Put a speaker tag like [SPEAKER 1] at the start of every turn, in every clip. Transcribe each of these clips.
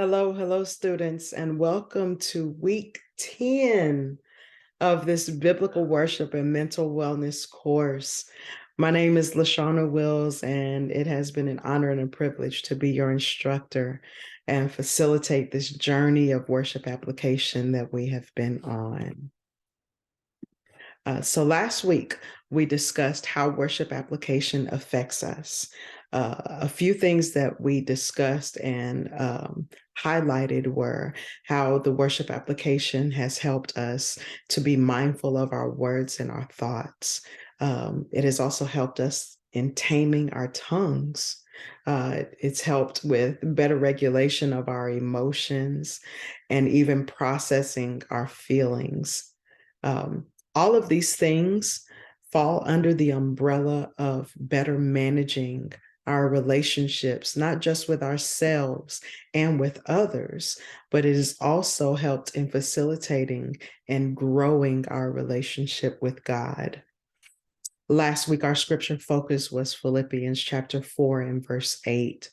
[SPEAKER 1] Hello, students, and welcome to week 10 of this biblical worship and mental wellness course. My name is LaShawna Wills, and it has been an honor and a privilege to be your instructor and facilitate this journey of worship application that we have been on. So last week, we discussed how worship application affects us. A few things that we discussed and highlighted were how the worship application has helped us to be mindful of our words and our thoughts. It has also helped us in taming our tongues. It's helped with better regulation of our emotions and even processing our feelings. All of these things fall under the umbrella of better managing our relationships, not just with ourselves and with others, but it has also helped in facilitating and growing our relationship with God. Last week, our scripture focus was Philippians chapter 4 and verse 8,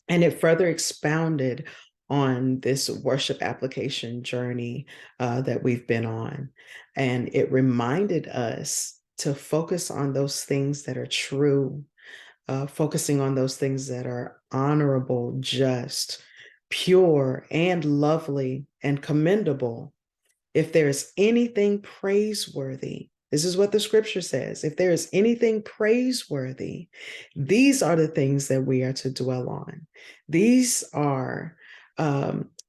[SPEAKER 1] and it further expounded on this worship application journey that we've been on. And it reminded us to focus on those things that are true, focusing on those things that are honorable, just, pure, and lovely and commendable. If there's anything praiseworthy, this is what the scripture says. If there is anything praiseworthy, these are the things that we are to dwell on. These are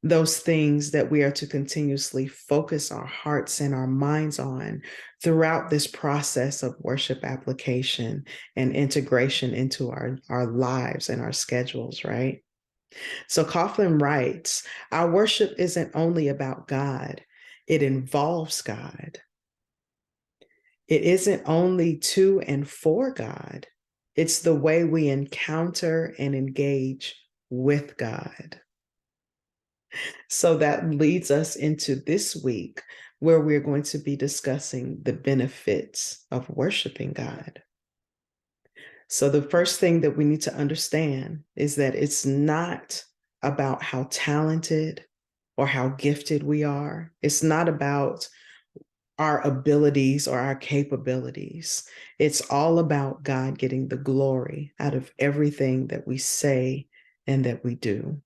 [SPEAKER 1] those things that we are to continuously focus our hearts and our minds on throughout this process of worship application and integration into our lives and our schedules, right? So Coughlin writes, our worship isn't only about God, it involves God. It isn't only to and for God, it's the way we encounter and engage with God. So that leads us into this week, where we're going to be discussing the benefits of worshiping God. So the first thing that we need to understand is that it's not about how talented or how gifted we are. It's not about our abilities or our capabilities. It's all about God getting the glory out of everything that we say and that we do.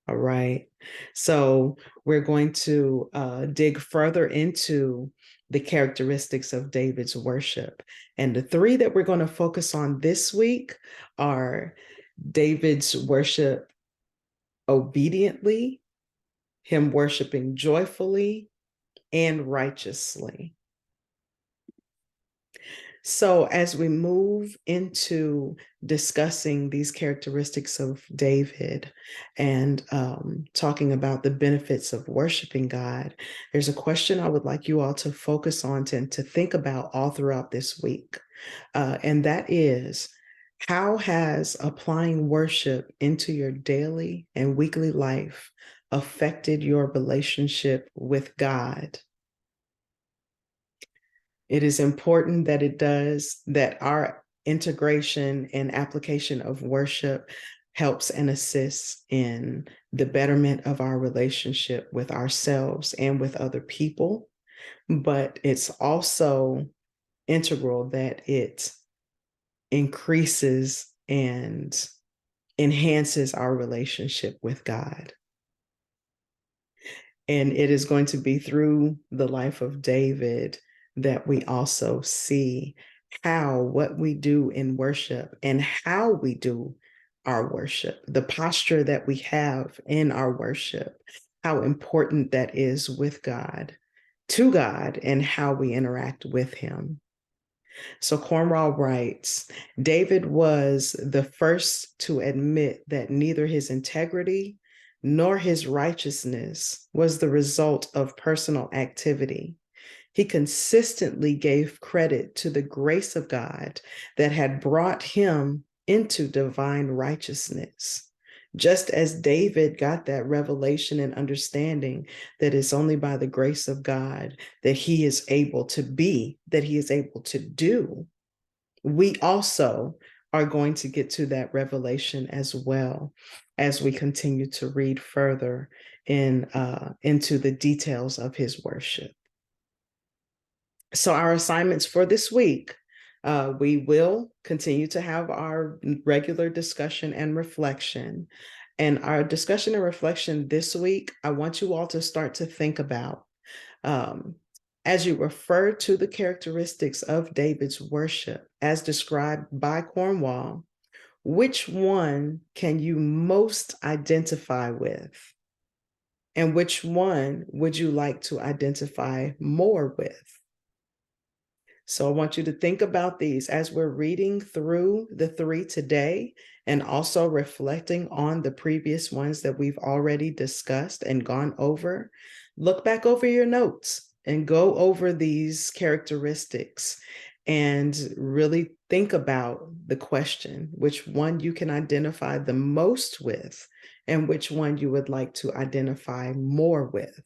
[SPEAKER 1] All right. So we're going to dig further into the characteristics of David's worship. And the three that we're going to focus on this week are David's worship obediently, him worshiping joyfully, and righteously. So as we move into discussing these characteristics of David and talking about the benefits of worshiping God, there's a question I would like you all to focus on to think about all throughout this week. And that is, how has applying worship into your daily and weekly life affected your relationship with God? It is important that it does, that our integration and application of worship helps and assists in the betterment of our relationship with ourselves and with other people. But it's also integral that it increases and enhances our relationship with God. And it is going to be through the life of David that we also see how what we do in worship and how we do our worship, the posture that we have in our worship, how important that is with God, to God, and how we interact with him. So Cornwall writes, David was the first to admit that neither his integrity nor his righteousness was the result of personal activity. He consistently gave credit to the grace of God that had brought him into divine righteousness. Just as David got that revelation and understanding that it's only by the grace of God that he is able to be, that he is able to do, we also are going to get to that revelation as well as we continue to read further into the details of his worship. So our assignments for this week, we will continue to have our regular discussion and reflection. And our discussion and reflection this week, I want you all to start to think about, as you refer to the characteristics of David's worship as described by Cornwall, which one can you most identify with? And which one would you like to identify more with? So I want you to think about these as we're reading through the 3 today and also reflecting on the previous ones that we've already discussed and gone over. Look back over your notes and go over these characteristics and really think about the question, which one you can identify the most with and which one you would like to identify more with.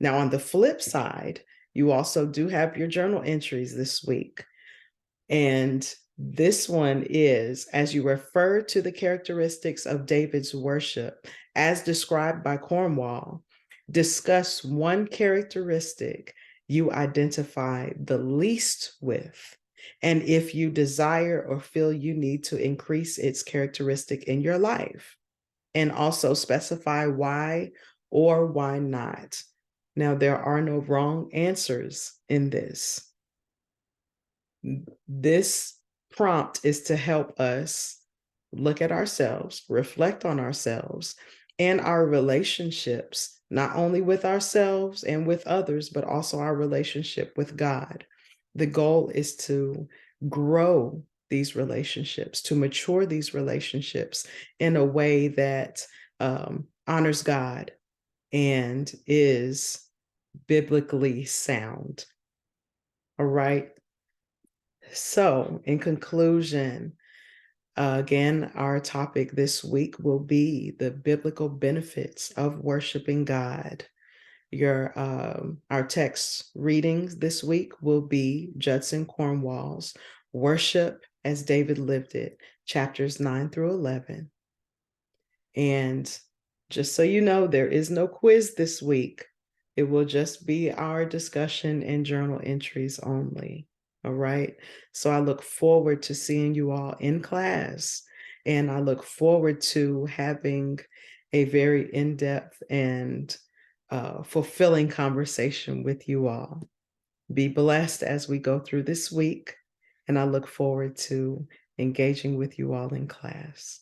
[SPEAKER 1] Now, on the flip side, you also do have your journal entries this week. And this one is, as you refer to the characteristics of David's worship as described by Cornwall, discuss one characteristic you identify the least with. And if you desire or feel you need to increase its characteristic in your life, and also specify why or why not. Now, there are no wrong answers in this. This prompt is to help us look at ourselves, reflect on ourselves and our relationships, not only with ourselves and with others, but also our relationship with God. The goal is to grow these relationships, to mature these relationships in a way that honors God and is biblically sound. All right. So, in conclusion, again, our topic this week will be the biblical benefits of worshiping God. Our text readings this week will be Judson Cornwall's Worship as David Lived It, chapters 9 through 11. And just so you know, there is no quiz this week. It will just be our discussion and journal entries only. All right. So I look forward to seeing you all in class. And I look forward to having a very in-depth and fulfilling conversation with you all. Be blessed as we go through this week. And I look forward to engaging with you all in class.